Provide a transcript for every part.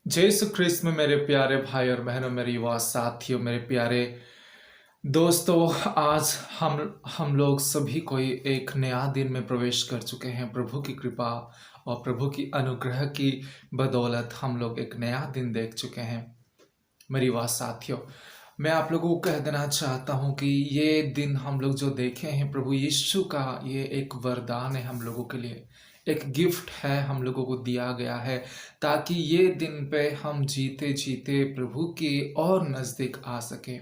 जय यीशु ख्रिस्त में मेरे प्यारे भाई और बहनों, मेरे युवा साथियों, मेरे प्यारे दोस्तों। आज हम लोग सभी कोई एक नया दिन में प्रवेश कर चुके हैं। प्रभु की कृपा और प्रभु की अनुग्रह की बदौलत हम लोग एक नया दिन देख चुके हैं। मेरे युवा साथियों, मैं आप लोगों को कह देना चाहता हूं कि ये दिन हम लोग जो देखे हैं, प्रभु यीशु का ये एक वरदान है हम लोगों के लिए, एक गिफ्ट है हम लोगों को दिया गया है, ताकि ये दिन पे हम जीते जीते प्रभु के और नज़दीक आ सके।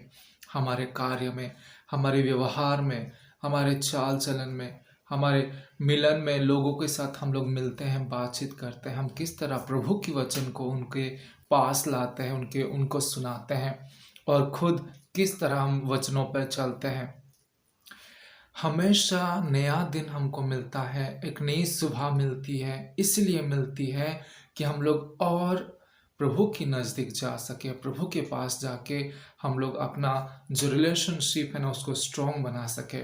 हमारे कार्य में, हमारे व्यवहार में, हमारे चाल चलन में, हमारे मिलन में, लोगों के साथ हम लोग मिलते हैं, बातचीत करते हैं, हम किस तरह प्रभु की वचन को उनके पास लाते हैं, उनको सुनाते हैं और खुद किस तरह हम वचनों पर चलते हैं। हमेशा नया दिन हमको मिलता है, एक नई सुबह मिलती है, इसलिए मिलती है कि हम लोग और प्रभु की नज़दीक जा सके, प्रभु के पास जाके हम लोग अपना जो रिलेशनशिप है ना उसको स्ट्रॉन्ग बना सके।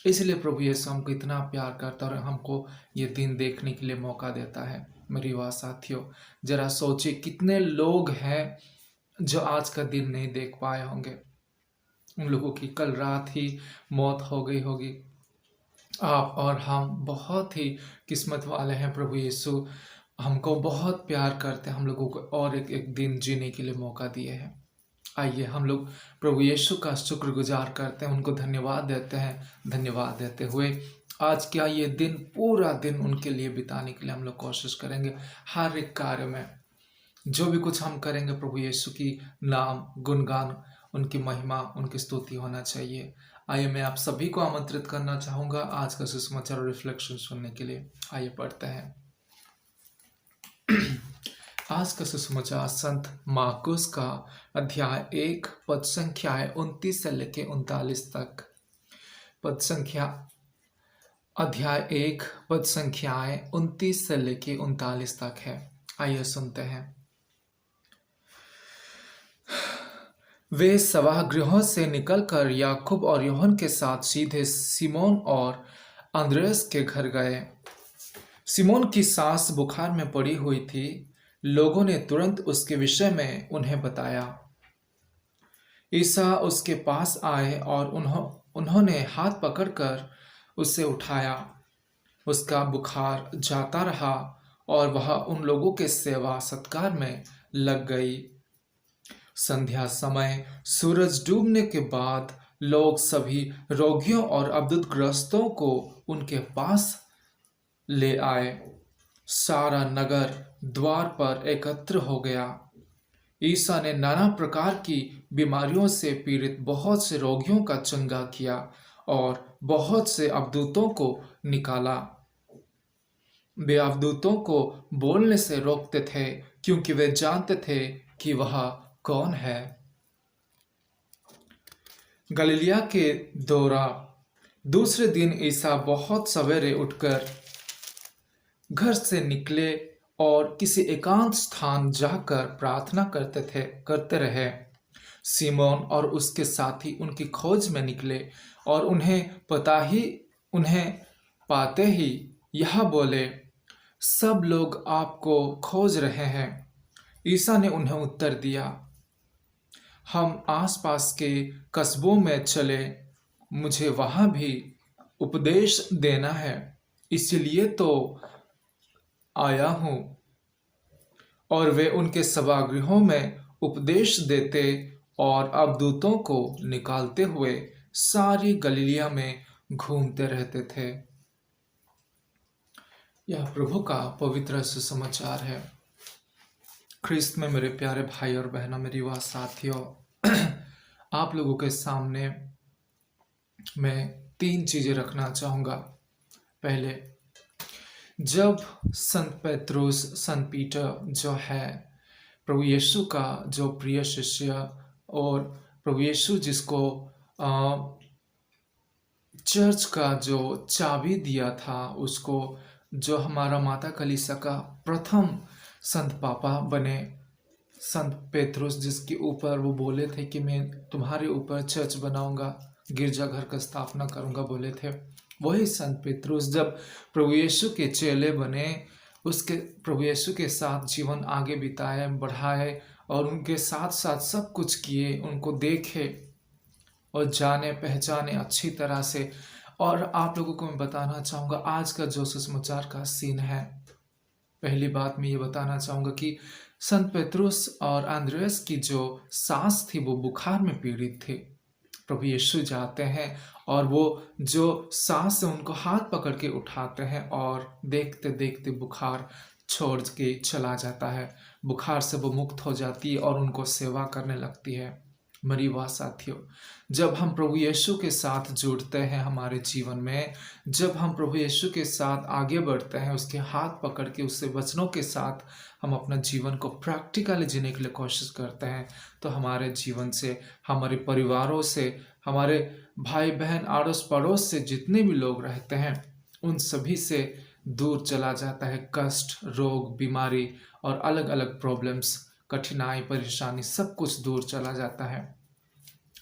इसलिए प्रभु यीशु हमको इतना प्यार करता है और हमको ये दिन देखने के लिए मौका देता है। मेरे युवा साथियों, जरा सोचिए कितने लोग हैं जो आज का दिन नहीं देख पाए होंगे। उन लोगों की कल रात ही मौत हो गई होगी। आप और हम बहुत ही किस्मत वाले हैं। प्रभु यीशु हमको बहुत प्यार करते हैं, हम लोगों को और एक एक दिन जीने के लिए मौका दिए हैं। आइए हम लोग प्रभु यीशु का शुक्रगुजार करते हैं, उनको धन्यवाद देते हैं। धन्यवाद देते हुए आज क्या ये दिन, पूरा दिन उनके लिए बिताने के लिए हम लोग कोशिश करेंगे। हर एक कार्य में जो भी कुछ हम करेंगे, प्रभु यीशु की नाम गुणगान, उनकी महिमा, उनकी स्तुति होना चाहिए। आइए मैं आप सभी को आमंत्रित करना चाहूँगा आज का सुसमाचार और रिफ्लेक्शन सुनने के लिए। आइए पढ़ते हैं। आज का सुसमाचार संत मार्कुस का अध्याय 1 पद संख्याएं 29 से लेके 39 तक। पद संख्या अध्याय 1 पद संख्याएं 29 से लेके 39 तक है। आइए सुनते हैं। वे सभागृहों से निकलकर याकूब और यूहन्ना के साथ सीधे सिमोन और अंद्रयास के घर गए। सिमोन की सास बुखार में पड़ी हुई थी। लोगों ने तुरंत उसके विषय में उन्हें बताया। ईसा उसके पास आए और उन्होंने हाथ पकड़कर उसे उठाया। उसका बुखार जाता रहा और वह उन लोगों के सेवा सत्कार में लग गई। संध्या समय सूरज डूबने के बाद लोग सभी रोगियों और अब्दुतग्रस्तों को उनके पास ले आए। सारा नगर द्वार पर एकत्र हो गया। ईसा ने नाना प्रकार की बीमारियों से पीड़ित बहुत से रोगियों का चंगा किया और बहुत से अवधूतों को निकाला। वे अवधूतों को बोलने से रोकते थे, क्योंकि वे जानते थे कि वह कौन है। गलीलिया के दौरा। दूसरे दिन ईसा बहुत सवेरे उठकर घर से निकले और किसी एकांत स्थान जाकर प्रार्थना करते रहे। सिमोन और उसके साथी उनकी खोज में निकले और उन्हें पाते ही यह बोले, सब लोग आपको खोज रहे हैं। ईसा ने उन्हें उत्तर दिया, हम आसपास के कस्बों में चले, मुझे वहां भी उपदेश देना है, इसलिए तो आया हूं। और वे उनके सभागृहों में उपदेश देते और अवधूतों को निकालते हुए सारी गलीलिया में घूमते रहते थे। यह प्रभु का पवित्र सुसमाचार है। ख्रिस्त में मेरे प्यारे भाई और बहनों, मेरी युवा साथियों, आप लोगों के सामने मैं 3 चीजें रखना चाहूँगा। पहले, जब संत पीटर जो है प्रभु यीशु का जो प्रिय शिष्य, और प्रभु यीशु जिसको चर्च का जो चाबी दिया था, उसको जो हमारा माता कलीसिया का प्रथम संत पापा बने, संत पेत्रुस, जिसके ऊपर वो बोले थे कि मैं तुम्हारे ऊपर चर्च बनाऊंगा, गिरजाघर का स्थापना करूंगा बोले थे, वही संत पेत्रुस जब प्रभु यीशु के चेले बने, उसके प्रभु यीशु के साथ जीवन आगे बिताए, बढ़ाए और उनके साथ-साथ सब कुछ किए, उनको देखे और जाने पहचाने अच्छी तरह से। और आप लोगों को मैं बताना चाहूँगा आज का जो सुसमाचार का सीन है, पहली बात मैं ये बताना चाहूँगा कि संत पेतरुस और अंद्रयास की जो सास थी वो बुखार में पीड़ित थी। प्रभु यीशु जाते हैं और वो जो सास है उनको हाथ पकड़ के उठाते हैं और देखते देखते बुखार छोड़ के चला जाता है। बुखार से वो मुक्त हो जाती है और उनको सेवा करने लगती है। मेरी वाह साथियों, जब हम प्रभु यीशु के साथ जुड़ते हैं हमारे जीवन में, जब हम प्रभु यीशु के साथ आगे बढ़ते हैं, उसके हाथ पकड़ के उससे वचनों के साथ हम अपना जीवन को प्रैक्टिकली जीने के लिए कोशिश करते हैं, तो हमारे जीवन से, हमारे परिवारों से, हमारे भाई बहन आड़ोस पड़ोस से जितने भी लोग रहते हैं उन सभी से दूर चला जाता है कष्ट, रोग, बीमारी और अलग अलग प्रॉब्लम्स, कठिनाई, परेशानी, सब कुछ दूर चला जाता है।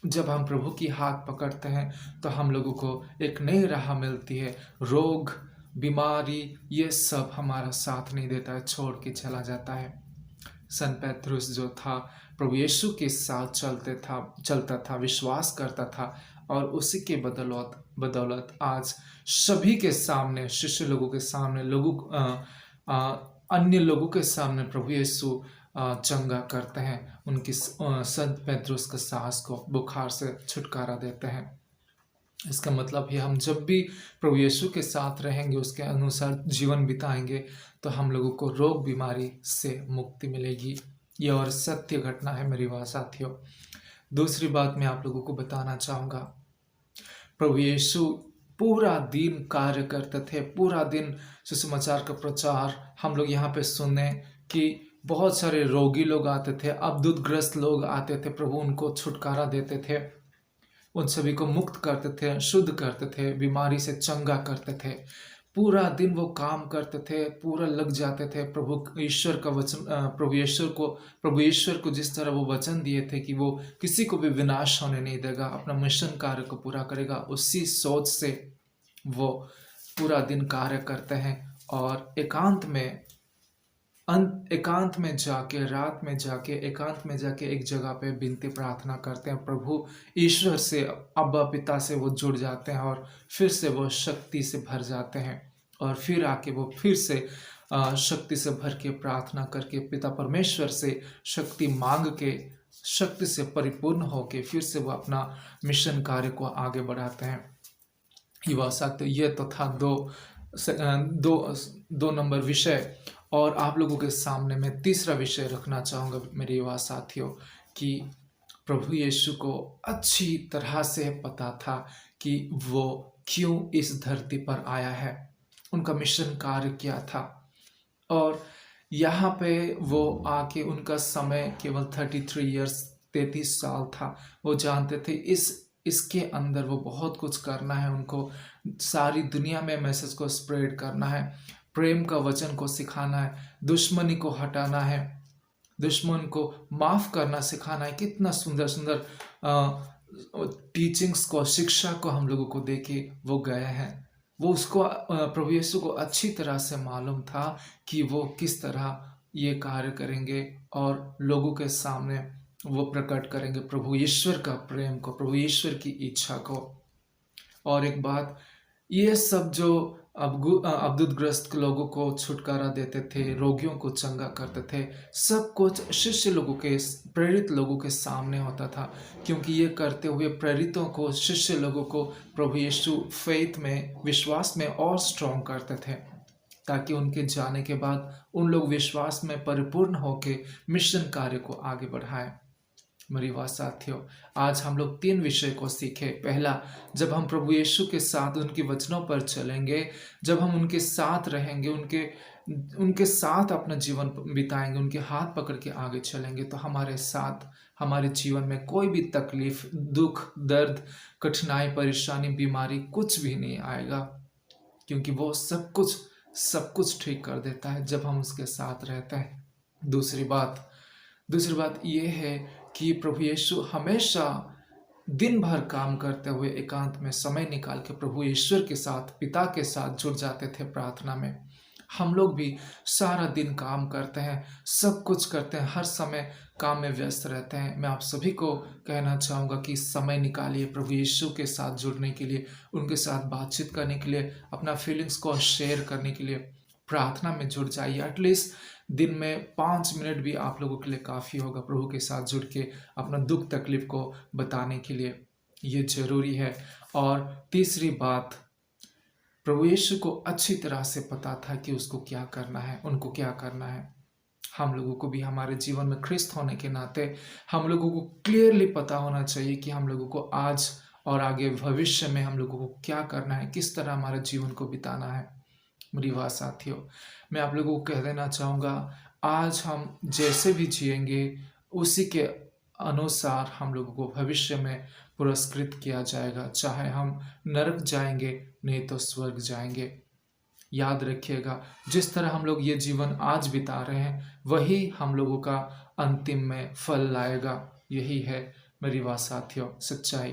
जब हम प्रभु की हाथ पकड़ते हैं तो हम लोगों को एक नई राह मिलती है। रोग, बीमारी ये सब हमारा साथ नहीं देता है, छोड़ के चला जाता है। संत पेतरुस जो था प्रभु यीशु के साथ चलता था, विश्वास करता था और उसी के बदौलत बदौलत आज सभी के सामने, शिष्य लोगों के सामने, अन्य लोगों के सामने प्रभु यीशु चंगा करते हैं। उनकी संत पेतरुस के सास को बुखार से छुटकारा देते हैं। इसका मतलब है हम जब भी प्रभु यीशु के साथ रहेंगे, उसके अनुसार जीवन बिताएंगे, तो हम लोगों को रोग बीमारी से मुक्ति मिलेगी। ये और सत्य घटना है मेरी वाह साथियों। दूसरी बात मैं आप लोगों को बताना चाहूँगा, प्रभु यीशु पूरा दिन कार्य करते थे, पूरा दिन सुसमाचार का प्रचार। हम लोग यहाँ पे सुने कि बहुत सारे रोगी लोग आते थे, अब्दुतग्रस्त लोग आते थे, प्रभु उनको छुटकारा देते थे, उन सभी को मुक्त करते थे, शुद्ध करते थे, बीमारी से चंगा करते थे। पूरा दिन वो काम करते थे, पूरा लग जाते थे प्रभु ईश्वर का वचन, प्रभु ईश्वर को जिस तरह वो वचन दिए थे कि वो किसी को भी विनाश होने नहीं देगा, अपना मिशन कार्य को पूरा करेगा, उसी सोच से वो पूरा दिन कार्य करते हैं और एकांत में जाके, रात में जाके, एकांत में जाके एक जगह पे विनती प्रार्थना करते हैं, प्रभु ईश्वर से, अब्बा पिता से वो जुड़ जाते हैं और फिर से वो शक्ति से भर जाते हैं और फिर आके वो फिर से शक्ति से भर के प्रार्थना करके पिता परमेश्वर से शक्ति मांग के, शक्ति से परिपूर्ण होके फिर से वो अपना मिशन कार्य को आगे बढ़ाते हैं। युवा साथियों, ये तो था दो नंबर विषय। और आप लोगों के सामने मैं तीसरा विषय रखना चाहूँगा मेरे युवा साथियों, कि प्रभु यीशु को अच्छी तरह से पता था कि वो क्यों इस धरती पर आया है, उनका मिशन कार्य क्या था। और यहाँ पे वो आके उनका समय केवल 33 ईयर्स, 33 साल था। वो जानते थे इसके अंदर वो बहुत कुछ करना है, उनको सारी दुनिया में मैसेज को स्प्रेड करना है, प्रेम का वचन को सिखाना है, दुश्मनी को हटाना है, दुश्मन को माफ करना सिखाना है। कितना सुंदर सुंदर टीचिंग्स को, शिक्षा को हम लोगों को देके वो गए हैं। वो उसको प्रभु यीशु को अच्छी तरह से मालूम था कि वो किस तरह ये कार्य करेंगे और लोगों के सामने वो प्रकट करेंगे प्रभु ईश्वर का प्रेम को, प्रभु ईश्वर की इच्छा को। और एक बात, ये सब जो अब्दुतग्रस्त लोगों को छुटकारा देते थे, रोगियों को चंगा करते थे, सब कुछ शिष्य लोगों के, प्रेरित लोगों के सामने होता था, क्योंकि ये करते हुए प्रेरितों को, शिष्य लोगों को प्रभु यीशु फेथ में, विश्वास में और स्ट्रॉन्ग करते थे, ताकि उनके जाने के बाद उन लोग विश्वास में परिपूर्ण होकर मिशन कार्य को आगे बढ़ाएं। मेरी वाह साथियों, आज हम लोग 3 विषय को सीखे। पहला, जब हम प्रभु यीशु के साथ उनके वचनों पर चलेंगे, जब हम उनके साथ रहेंगे, उनके साथ अपना जीवन बिताएंगे, उनके हाथ पकड़ के आगे चलेंगे, तो हमारे साथ, हमारे जीवन में कोई भी तकलीफ, दुख, दर्द, कठिनाई, परेशानी, बीमारी कुछ भी नहीं आएगा, क्योंकि वो सब कुछ ठीक कर देता है जब हम उसके साथ रहते हैं। दूसरी बात ये है कि प्रभु यीशु हमेशा दिन भर काम करते हुए एकांत में समय निकाल के प्रभु ईश्वर के साथ, पिता के साथ जुड़ जाते थे प्रार्थना में। हम लोग भी सारा दिन काम करते हैं, सब कुछ करते हैं, हर समय काम में व्यस्त रहते हैं। मैं आप सभी को कहना चाहूँगा कि समय निकालिए प्रभु यीशु के साथ जुड़ने के लिए, उनके साथ बातचीत करने के लिए, अपना फीलिंग्स को शेयर करने के लिए प्रार्थना में जुड़ जाइए। एटलीस्ट दिन में 5 मिनट भी आप लोगों के लिए काफ़ी होगा प्रभु के साथ जुड़ के अपना दुःख तकलीफ़ को बताने के लिए, ये ज़रूरी है। और तीसरी बात, प्रभु यीशु को अच्छी तरह से पता था कि उसको क्या करना है, उनको क्या करना है। हम लोगों को भी हमारे जीवन में ख्रिस्त होने के नाते हम लोगों को क्लियरली पता होना चाहिए कि हम लोगों को आज और आगे भविष्य में हम लोगों को क्या करना है, किस तरह हमारे जीवन को बिताना है। मेरी बात साथियों, मैं आप लोगों को कह देना चाहूँगा, आज हम जैसे भी जिएंगे उसी के अनुसार हम लोगों को भविष्य में पुरस्कृत किया जाएगा। चाहे हम नरक जाएंगे, नहीं तो स्वर्ग जाएंगे। याद रखिएगा, जिस तरह हम लोग ये जीवन आज बिता रहे हैं वही हम लोगों का अंतिम में फल लाएगा। यही है मेरी बात साथियों, सच्चाई।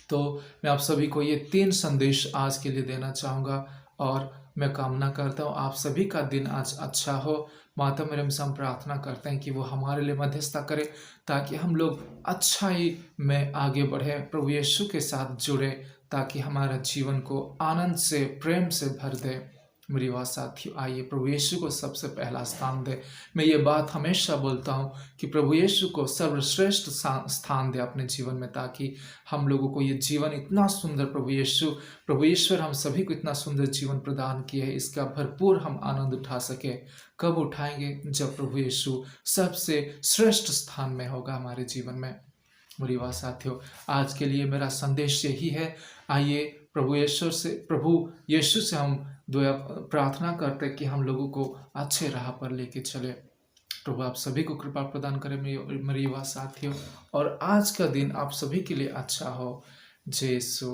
तो मैं आप सभी को ये 3 संदेश आज के लिए देना चाहूँगा और मैं कामना करता हूँ आप सभी का दिन आज अच्छा हो। माता मेरे से हम प्रार्थना करते हैं कि वो हमारे लिए मध्यस्थता करे ताकि हम लोग अच्छाई में आगे बढ़े, प्रभु यीशु के साथ जुड़े, ताकि हमारा जीवन को आनंद से, प्रेम से भर दे। मेरी बात साथियों, आइए प्रभु यीशु को सबसे पहला स्थान दे। मैं ये बात हमेशा बोलता हूँ कि प्रभु यीशु को सर्वश्रेष्ठ स्थान दे अपने जीवन में, ताकि हम लोगों को ये जीवन इतना सुंदर प्रभु ईश्वर हम सभी को इतना सुंदर जीवन प्रदान किया है, इसका भरपूर हम आनंद उठा सके। कब उठाएंगे? जब प्रभु यीशु सबसे श्रेष्ठ स्थान में होगा हमारे जीवन में। मेरी बात साथियों, आज के लिए मेरा संदेश यही है। आइए प्रभु यीशु से हम दुआ प्रार्थना करते हैं कि हम लोगों को अच्छे राह पर लेके चले। प्रभु आप सभी को कृपा प्रदान करें मेरी बात साथियों, और आज का दिन आप सभी के लिए अच्छा हो। जय यीशु।